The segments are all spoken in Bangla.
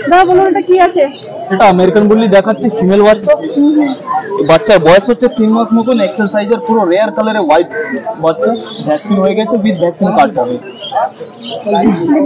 দাদা বলুন এটা কি আছে? এটা আমেরিকান বুল্লি দেখাচ্ছে, ফিমেল বাচ্চা। বাচ্চার বয়স হচ্ছে 3 মাস মতন, এক্সেল সাইজের, পুরো রেয়ার কালারে হোয়াইট বাচ্চা। ভ্যাকসিন হয়ে গেছে, উইথ ভ্যাকসিন কার্ড হবে।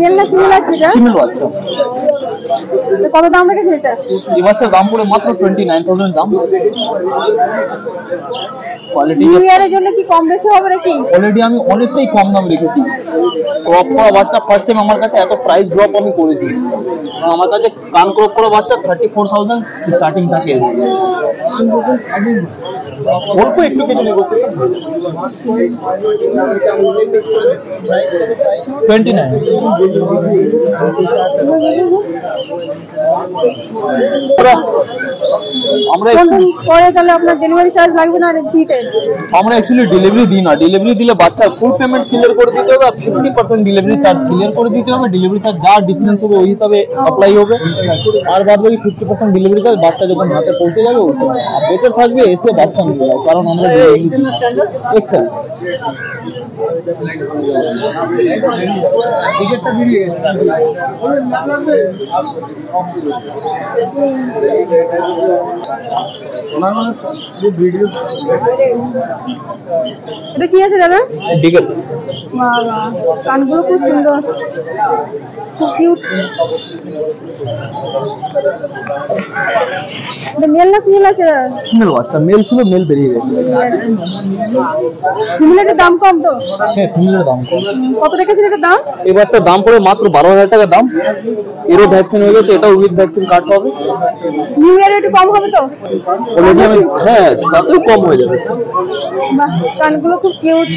মেল না ফিমেল আছে এটা? ফিমেল বাচ্চা। কত দাম রেখেছে এটা? এই বাচ্চার দাম পড়ে মাত্র 29,000 দাম। কোয়ালিটি নিউ ইয়ারের জন্য কি কম বেশি হবে নাকি? অলরেডি আমি অনেকটাই কম দাম রেখেছি। ক্রপ করা বাচ্চা ফার্স্ট টাইম আমার কাছে এত প্রাইস ড্রপ আমি করেছি। আমার কাছে কান ক্রপ করা বাচ্চা 34,000 স্টার্টিং থাকে। অল্প একটু কিছু নেগোসিয়েশন 29। আমরা পরে তাহলে আপনার ডেলিভারি চার্জ লাগবে না ফ্রিতে? আমরা অ্যাকচুয়ালি ডেলিভারি দিই না। ডেলিভারি দিলে বাচ্চার ফুল পেমেন্ট ক্লিয়ার করে দিতে হবে, আর 50% ডেলিভারি চার্জ ক্লিয়ার করে দিতে হবে। ডেলিভারি চার্জ যা ডিস্টেন্স হবে ওই হিসাবে অ্যাপ্লাই হবে, আর বাদ বাকি 50% ডেলিভারি চার্জ বাচ্চা যখন হাতে পৌঁছে যাবে ওই সময়। আর বেটার থাকবে এসে বাচ্চা নিয়ে যাও, কারণ আমরা এক্সেল এটা কি আছে দাদা? ডিগেল। কানগুলো খুব সুন্দর, খুব কিউট। মেল না ফিমেল আছে? ফিমেল বাচ্চা। মেল ছিল, মেল বেরিয়ে গেছে। ফিমেলের দাম কম তো? হ্যাঁ, ফিমেলের দাম কম। কত রেখেছেন এটার দাম? এই বাচ্চার দাম পড়ে মাত্র 12,000 টাকা দাম। এরও ভ্যাকসিন হয়ে গেছে, এটাও উইথ ভ্যাকসিন কার্ড হবে। নিউ ইয়ারে একটু কম হবে তো? অলরেডি আমি হ্যাঁ, তাতেও কম হয়ে যাবে। বাহ, কানগুলো খুব কিউট।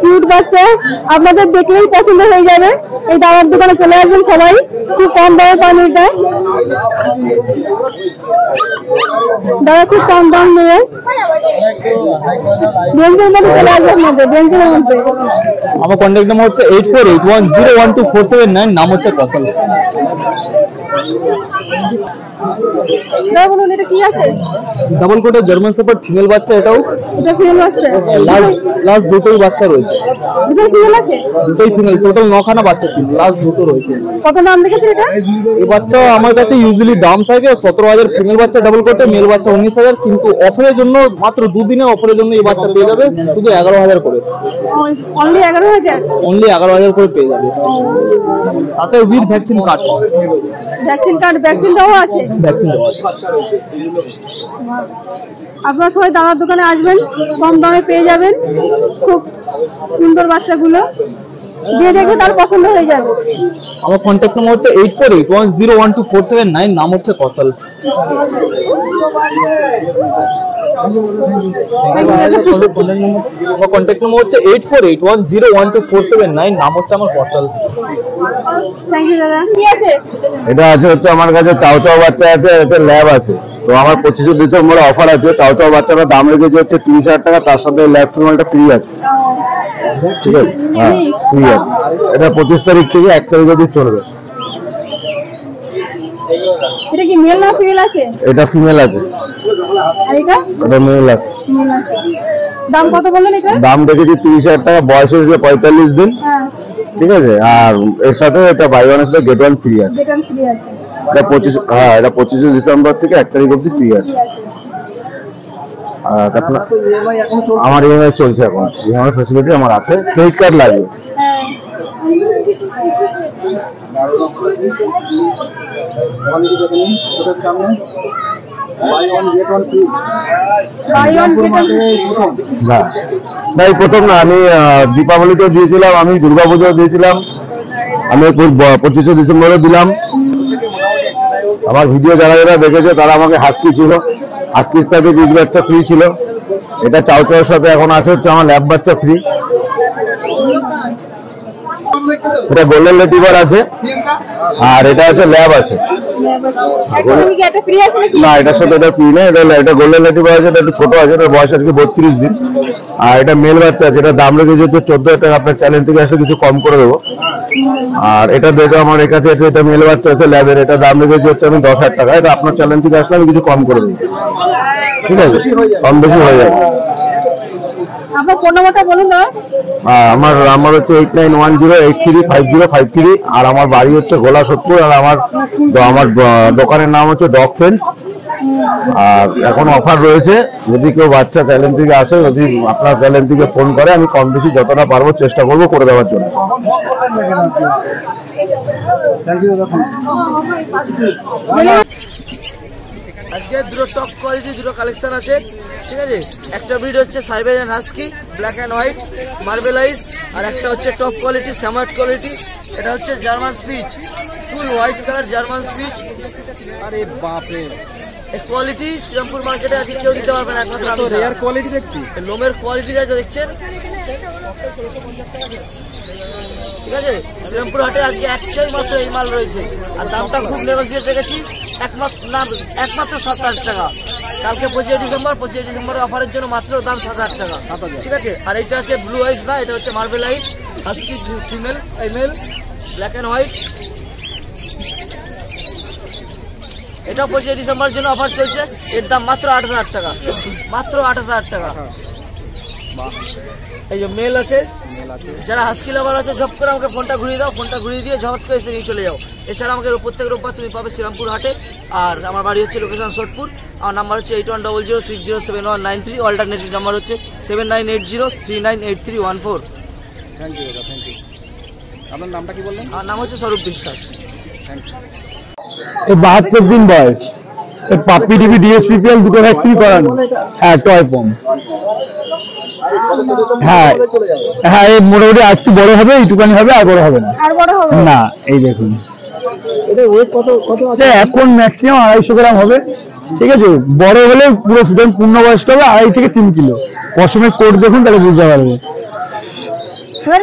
কিউট বাচ্চা, আপনাদের দেখলেই পছন্দ হয়ে যাবে। এই দামের দোকানে চলে আসবেন সবাই, খুব কম দামে পান এটা। দাদা খুব কম দাম নেবে, বেঞ্চের মধ্যে চলে আসবে আপনাদের, বেঞ্চের মধ্যে। আমার কন্ট্যাক্ট নাম্বার হচ্ছে 8481012479, নাম হচ্ছে কসল। দাদা বলুন এটা কি আছে? ডাবল কোটের জার্মান শেপার্ড ফিমেল বাচ্চা। এটাও এটা ফিমেল বাচ্চা? লাস্ট দুটোই বাচ্চা রয়েছে। দুটোই ফিমেল আছে? দুটোই ফিমেল, টোটাল 9খানা বাচ্চা ছিল, লাস্ট দুটো রয়েছে। কত দাম রেখেছে এটা? এই বাচ্চা আমার কাছে ইউজুয়ালি দাম থাকে 17,000 ফিমেল বাচ্চা ডাবল কোটে, মেল বাচ্চা 19,000, কিন্তু অফারের জন্য মাত্র দুদিনের অফারের জন্য এই বাচ্চা পেয়ে যাবে শুধু 11,000 করে। অনলি 11,000? অনলি 11,000 করে পেয়ে যাবে, তাতে with vaccine card. Vaccine card, vaccine দেওয়া আছে? ভ্যাকসিন দেওয়া আছে। আপনারা সবাই দাদার দোকানে আসবেন, কম দামে পেয়ে যাবেন খুব সুন্দর বাচ্চাগুলো। যে দেখবে তার পছন্দ হয়ে যাবে। আমার কন্ট্যাক্ট নাম্বার হচ্ছে 8481012479, নাম হচ্ছে কসল। আমার কন্ট্যাক্ট নাম্বার হচ্ছে 8481012479, নাম হচ্ছে আমার কসল। থ্যাংক ইউ দাদা। কি আছে? এটা আছে হচ্ছে আমার কাছে চাও চাও বাচ্চা আছে, এটা ল্যাব আছে। তো আমার 25 ডিসেম্বরে অফার আছে। চাও চাও বাচ্চাটার দাম রেখেছে হচ্ছে 30,000 টাকা, তার সাথে ল্যাব ফিমেলটা ফ্রি আছে। ঠিক আছে, হ্যাঁ ফ্রি আছে। এটা 25 তারিখ থেকে 1 তারিখ অবধি চলবে। এটা কি মেল না ফিমেল আছে? এটা ফিমেল আছে। আর এটা? এটা মেল আছে। মেল আছে। দাম কত বললেন এটা? দাম রেখেছি 30,000 টাকা, বয়স হচ্ছে 45 দিন। হ্যাঁ ঠিক আছে, আর এর সাথে এটা বাই ওয়ানের সাথে গেট ওয়ান ফ্রি আছে। যেটা ফ্রি আছে। এটা 25 ডিসেম্বর থেকে 1 তারিখ অবধি ফ্রি আছে। আর আমার ইএমআই চলছে এখন, ইএমআই ফ্যাসিলিটি আমার আছে। ক্রেডিট কার্ড লাগবে? ভাই প্রথম না, আমি দীপাবলিতেও দিয়েছিলাম, আমি দুর্গাপুজো দিয়েছিলাম, আমি 25 ডিসেম্বরে দিলাম। আমার ভিডিও যারা যারা দেখেছে তারা আমাকে হাস্কি ছিল, হাস্কির সাথে বিগ বাচ্চা ফ্রি ছিল। এটা চাও চাওয়ার সাথে এখন আছে হচ্ছে আমার ল্যাব বাচ্চা ফ্রি। এটা গোল্ডেন রিট্রিভার আছে, আর এটা হচ্ছে ল্যাব আছে। তুমি কি একটা ফ্রি আছে নাকি? না, এটার সাথে এটা ফ্রি না, এটা গোল্ডেন ল্যাটিভ আছে, এটা একটু ছোট আছে, এটার বয়স আজকে 32 দিন। আর এটা মেল বাচ্চা আছে, এটা দাম রেখেছে হচ্ছে 14,000 টাকা। আপনার চ্যানেল থেকে আসলে কিছু কম করে দেবো। আর এটা দেখো আমার কাছে আছে, এটা মেল বাচ্চা আছে ল্যাবের, এটা দাম রেখেছে হচ্ছে আমি 10,000 টাকা। এটা আপনার চ্যানেল থেকে আসলে আমি কিছু কম করে দেবো, ঠিক আছে? কম বেশি হয়ে যাবে। আপনার ফোন নাম্বারটা বলুন না। আমার হচ্ছে 8910835053। আর আমার বাড়ি হচ্ছে গোলা সোদপুর। আর আমার দোকানের নাম হচ্ছে ডগ ফ্রেন্ডস। আর এখন অফার রয়েছে, যদি কেউ বাচ্চা চ্যানেল থেকে আসে, যদি আপনার চ্যানেল থেকে ফোন করে, আমি কম বেশি যতটা পারবো চেষ্টা করবো করে দেওয়ার জন্য। আজকে দুটো টপ কোয়ালিটি দুটো কালেকশন আছে, ঠিক আছে? একটা ব্রিড হচ্ছে Siberian husky black and white marbleise, আর একটা হচ্ছে টপ কোয়ালিটি স্যামার্ট কোয়ালিটি। এটা হচ্ছে German spitz, full white colour German spitz. আরে বাপরে, এই কোয়ালিটি শ্রীরামপুর মার্কেটে আজকে কেউ দিতে পারবে না, একমাত্র আমি। রেয়ার কোয়ালিটি দেখছি, লোমের কোয়ালিটি যা দেখছেন, ঠিক আছে? শ্রীরামপুর হাটে আজকে একটাই মাত্র এই মাল রয়েছে, আর দামটা খুব নেগোসিয়েট রেখেছি, একমাত্র 7,000 টাকা। কালকে 25 ডিসেম্বরের অফারের জন্য মাত্র দাম 7,000 টাকা, ঠিক আছে? আর এইটা আছে ব্লু আইস না, এটা হচ্ছে marble ice husky female, male black and white. এটা 25 ডিসেম্বরের জন্য অফার চলছে, এর দাম মাত্র 8,000 টাকা, মাত্র 8,000 টাকা। এই যে মেল আছে, যারা হাস্কি লাভার আছে ঝপ করে আমাকে ফোনটা ঘুরিয়ে দাও, ফোনটা ঘুরিয়ে দিয়ে ঝপ করে এসে নিয়ে চলে যাও। এছাড়া আমাকে প্রত্যেক রোববার তুমি পাবে শ্রীরামপুর হাটে। আর আমার বাড়ি হচ্ছে লোকেশন সোদপুর। আমার নাম্বার হচ্ছে 8100607193। অল্টারনেটিভ নাম্বার হচ্ছে 7980398314। থ্যাংক ইউ দাদা, থ্যাংক ইউ। আপনার নামটা কি বললেন? আমার নাম হচ্ছে স্বরূপ বিশ্বাস। Thank you. 72 দিন বয়স, পাপ্পি টিভি ডিএসপিপিএল দুটো ভ্যাকসিন করানো। হ্যাঁ, টয় পম। হ্যাঁ হ্যাঁ, এই মোটামুটি আর একটু বড় হবে, এইটুকানি হবে, আর বড় হবে না। আর বড় হবে না, এই দেখুন এখন ম্যাক্সিমাম 250 গ্রাম হবে, ঠিক আছে? বড় হলে পুরো পূর্ণবয়স্ক হবে 2.5 থেকে 3 কিলো। পশমের কোট দেখুন, তাহলে বুঝতে পারবে।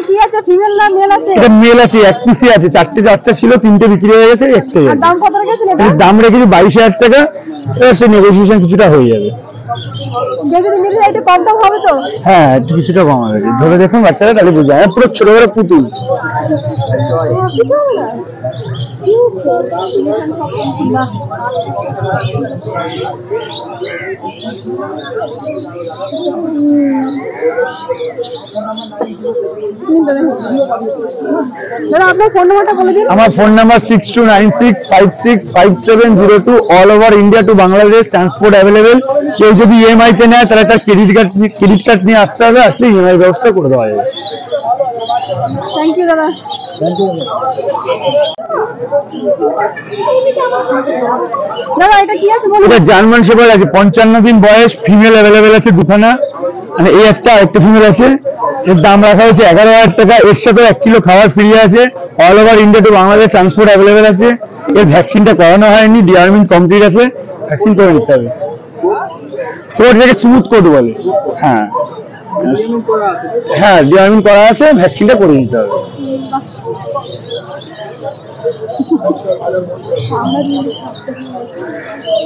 কি আছে, ফিমেল না মেল আছে? এটা মেল আছে, এক পিসি আছে, 4টে বাচ্চা ছিল, 3টে বিক্রি হয়ে গেছে, একটাই আছে। দাম কত রেখেছেন? দাম রেখেছি 22,000 টাকা। এবার সে নেগোসিয়েশন কিছুটা হয়ে যাবে। যদি নিলে এটা কম দাম হবে তো? হ্যাঁ, একটু কিছুটা কম হবে। ধরে দেখুন বাচ্চারা, তাহলে বুঝা যায়। পুরো ছোট বড় পুতুল। দাদা আপনার ফোন নাম্বারটা বলে দিন। আমার phone number 6296565702। All over India to Bangladesh transport available. কেউ যদি ইএমআই তে নেয় তাহলে তার ক্রেডিট কার্ড নিয়ে আসতে হবে, আসলে ইএমআই ব্যবস্থা করে দেওয়া যাবে। থ্যাংক ইউ দাদা। দাদা এটা কি আছে বলুন? এটা জার্মান শেপার্ড আছে, 55 দিন বয়স, ফিমেল অ্যাভেলেবেল আছে দুখানা, মানে এই একটা ফিমেল আছে। এর দাম রাখা হয়েছে 11,000 টাকা। এর সাথে 1 কিলো খাবার ফ্রি আছে। All over India to Bangladesh transport available আছে। এর ভ্যাকসিনটা করানো হয়নি, ডিআরমিন কমপ্লিট আছে, ভ্যাকসিন করে নিতে হবে। কোড থেকে স্মুথ কোড বলে। হ্যাঁ হ্যাঁ, ডিআরমিন করা আছে, ভ্যাকসিনটা করে নিতে হবে।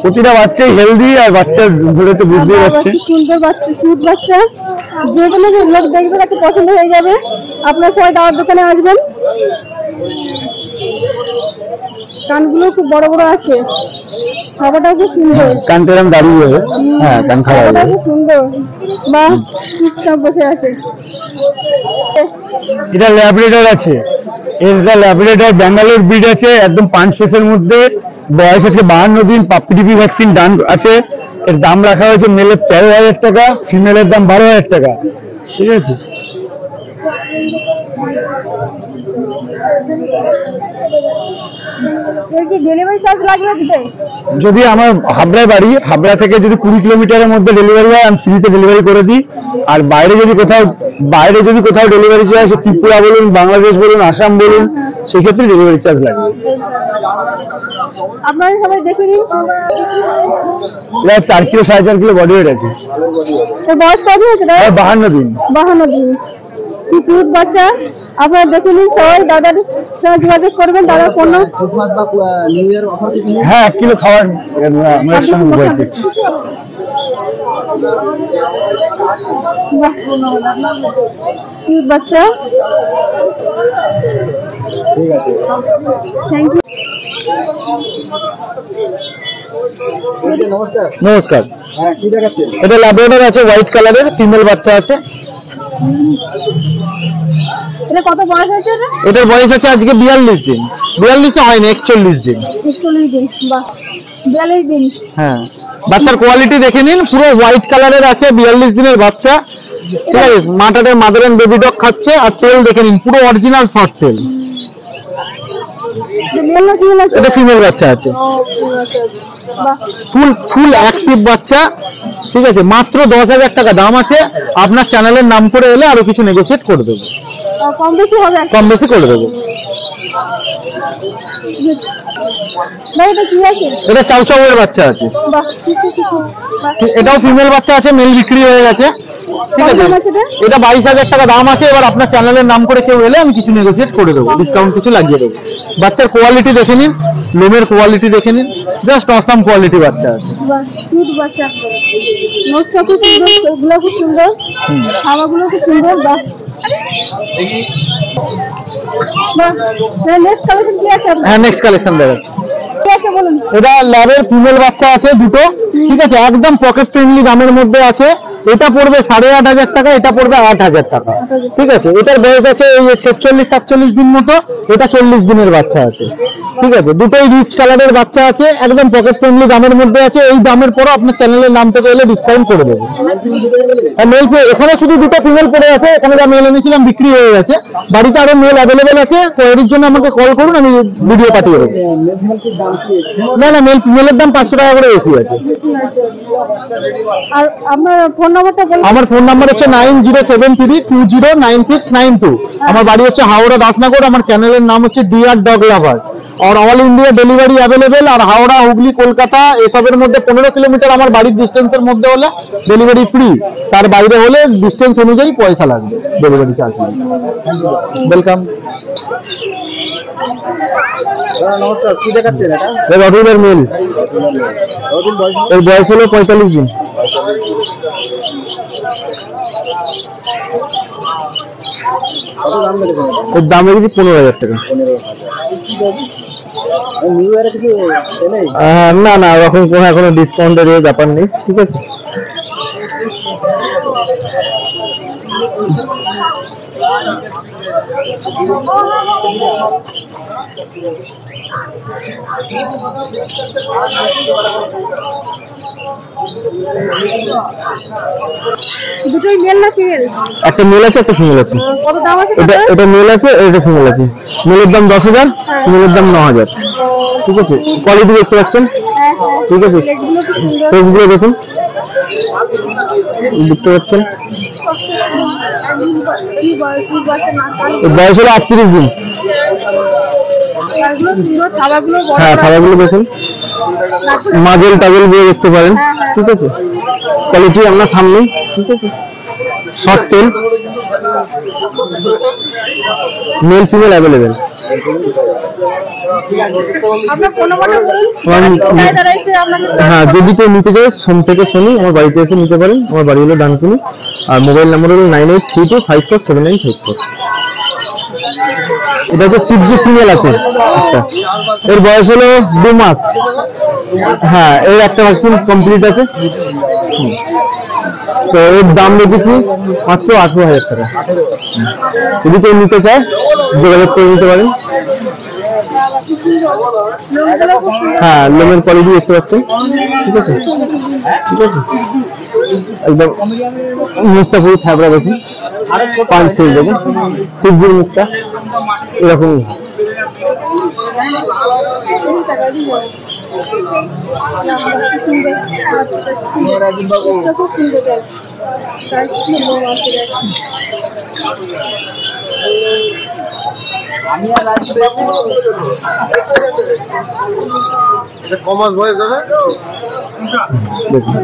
প্রতিটা বাচ্চাই হেলদি, আর বাচ্চা ধরে তো বুঝতেই পারছে। সুন্দর বাচ্চা, কিউট বাচ্চা, যে কোনো লোক দেখবে তাকে পছন্দ হয়ে যাবে। আপনারা সবাই দাওয়ার দোকানে আসবেন। কানগুলো খুব বড় বড় আছে, খাবারটাও খুব সুন্দর। কানটা এরকম দাঁড়িয়ে যাবে। হ্যাঁ, কান খাওয়া খাবারটাও যাবে। খুব সুন্দর, বা চুপচাপ বসে আছে। এটা ল্যাবরেটর আছে, এটা ল্যাবরেটর ব্যাঙ্গালোর ব্রিড আছে, একদম 5 ফেসের মধ্যে, বয়স আছে 52 দিন। পাপ্পি টিভি ভ্যাকসিন ডান আছে। এর দাম রাখা হয়েছে মেলের 13,000 টাকা, ফিমেলের দাম 12,000 টাকা, ঠিক আছে? ডেলিভারি চার্জ লাগবে দিতে? যদি আমার হাবড়ায় বাড়ি, হাবড়া থেকে যদি 20 কিলোমিটারের মধ্যে ডেলিভারি হয়, আমি ফ্রিতে ডেলিভারি করে দিই। আর বাইরে যদি কোথাও ডেলিভারি চার্জ, ত্রিপুরা বলুন, বাংলাদেশ বলুন, আসাম বলুন, সেক্ষেত্রে ডেলিভারি চার্জ লাগবে। আপনারা সবাই দেখে নিন। এবার 4 কিলো 4.5 কিলো বডি ওয়েট আছে। বয়স কত হয়েছে? 52 দিন। 52 দিন। কি কিউট বাচ্চা, আপনারা দেখে নিন, সবাই দাদার সঙ্গে যোগাযোগ করবেন। দাদার ফোন হ্যাঁ 1 কিলো খাওয়ার আমার সঙ্গে বলতে বাচ্চা। ঠিক আছে, থ্যাংক ইউ। নমস্কার। হ্যাঁ কি দেখাচ্ছেন? এটা ল্যাব্রাডর আছে, হোয়াইট কালারের, ফিমেল বাচ্চা আছে। এটা কত বয়স হয়েছে? এটার বয়স আছে আজকে 42 দিন। 42 হয়নি, 41 দিন। 41 দিন। বাহ, 42 দিন। হ্যাঁ, বাচ্চার কোয়ালিটি দেখে নিন, পুরো হোয়াইট কালারের আছে, 42 দিনের বাচ্চা। ঠিক আছে, মাটাতে মাদার এন্ড বেবি ডগ খাচ্ছে। আর তেল দেখে নিন, পুরো অরিজিনাল শর্ট তেল। এটা ফিমেল বাচ্চা আছে, ফুল অ্যাক্টিভ বাচ্চা। ঠিক আছে, মাত্র 10,000 টাকা দাম আছে। আপনার চ্যানেলের নাম করে এলে আরো কিছু নেগোসিয়েট করে দেবো, কম বেশি হবে, কম বেশি করে দেবো। এটা চাউ চাউ এর বাচ্চা আছে। এটাও ফিমেল বাচ্চা আছে, মেল বিক্রি হয়ে গেছে। ঠিক আছে, এটা 22,000 টাকা দাম আছে। এবার আপনার চ্যানেলের নাম করে কেউ এলে আমি কিছু নেগোসিয়েট করে দেবো, ডিসকাউন্ট কিছু লাগিয়ে দেবো। বাচ্চার কোয়ালিটি দেখে নিন, লোমের কোয়ালিটি দেখে নিন, জাস্ট অসাম কোয়ালিটি বাচ্চা আছে। খুব সুন্দর, খাওয়াগুলো খুব সুন্দর। হ্যাঁ, নেক্সট কালেকশন দেখাচ্ছি। এটা ল্যাবের ফিমেল বাচ্চা আছে দুটো। ঠিক আছে, একদম পকেট ফ্রেন্ডলি দামের মধ্যে আছে। এটা পড়বে 8,500 টাকা, এটা পড়বে 8,000 টাকা। ঠিক আছে, এটার বয়স আছে 46-47 দিন মতো। এটা 40 দিনের বাচ্চা আছে। ঠিক আছে, দুটোই রিচ কালারের বাচ্চা আছে, একদম পকেট ফ্রেন্ডলি দামের মধ্যে আছে। এই দামের পরও আপনার চ্যানেলের নাম থেকে এলে ডিসকাউন্ট করে দেবো। মেল এখানে শুধু দুটো ফিমেল পড়ে আছে, এখানে যা মেল এনেছিলাম বিক্রি হয়ে গেছে। বাড়িতে আরো মেল অ্যাভেলেবেল আছে, কোয়ারির জন্য আমাকে কল করুন, আমি ভিডিও পাঠিয়ে দেবো। না না, মেলের দাম 500 টাকা করে বেশি আছে। আর আপনার ফোন নাম্বারটা বলুন। আমার ফোন নাম্বার হচ্ছে 9073209692। আমার বাড়ি হচ্ছে হাওড়া দাসনগর। আমার চ্যানেলের নাম হচ্ছে ডিয়ার ডগ লাভার। আর অল ইন্ডিয়া ডেলিভারি অ্যাভেলেবেল। আর হাওড়া, হুগলি, কলকাতা এসবের মধ্যে 15 কিলোমিটার আমার বাড়ির ডিস্টেন্সের মধ্যে হলে ডেলিভারি ফ্রি। তার বাইরে হলে ডিস্টেন্স অনুযায়ী পয়সা লাগবে, ডেলিভারি চার্জ লাগবে। ওয়েলকাম। নমস্কার, কি দেখাচ্ছেন? এটা রবিবার মেল, এর বয়স হলো 45 দিন। কত দাম লেগেছে? এর দাম লেগেছে 15,000 টাকা। নিউ ইয়ারে কিছু নেই? না না, ওরকম কোনো এখনো ডিসকাউন্টের ব্যাপার নেই। ঠিক আছে, দুটোই মেল না ফিমেল? একটা মেল আছে, একটা ফিমেল আছে। কত দাম আছে? এটা মেল আছে, এটা ফিমেল আছে। মেলের দাম 10,000, ফিমেলের দাম 9,000। ঠিক আছে, কোয়ালিটি দেখতে পাচ্ছেন? ঠিক আছে, ফেসগুলো দেখুন, দেখতে পাচ্ছেন? বয়স হলো 38 দিন। হ্যাঁ, খাবারগুলো দেখুন, মাজেল টাগেল দিয়ে দেখতে পারেন। ঠিক আছে, কোয়ালিটি আপনার সামনে। ঠিক আছে, শর্ট তেল, মেল ফিমেল অ্যাভেলেবেল। হ্যাঁ, যদি কেউ নিতে চায় সোম থেকে শনি আমার বাড়িতে এসে নিতে পারেন। আমার বাড়ি হলো ডানকুনি। আর মোবাইল নাম্বার হলো 9832547954। এটা হচ্ছে সিপজি ফিমেল আছে একটা, এর বয়স হলো 2 মাস। হ্যাঁ, এর একটা ভ্যাকসিন কমপ্লিট আছে। তো এর দাম রেখেছি মাত্র 18,000 টাকা। যদি কেউ নিতে চায় যোগাযোগ করে নিতে পারেন। হ্যাঁ, লোমের কোয়ালিটি দেখতে পাচ্ছেন। ঠিক আছে, ঠিক আছে, একদম মুখটা পুরো থাবড়া দেখুন, পাঁচ ফিল দেখুন, সিপজির মুখটা এরকম। কমাস বয়স দাদা দেখুন।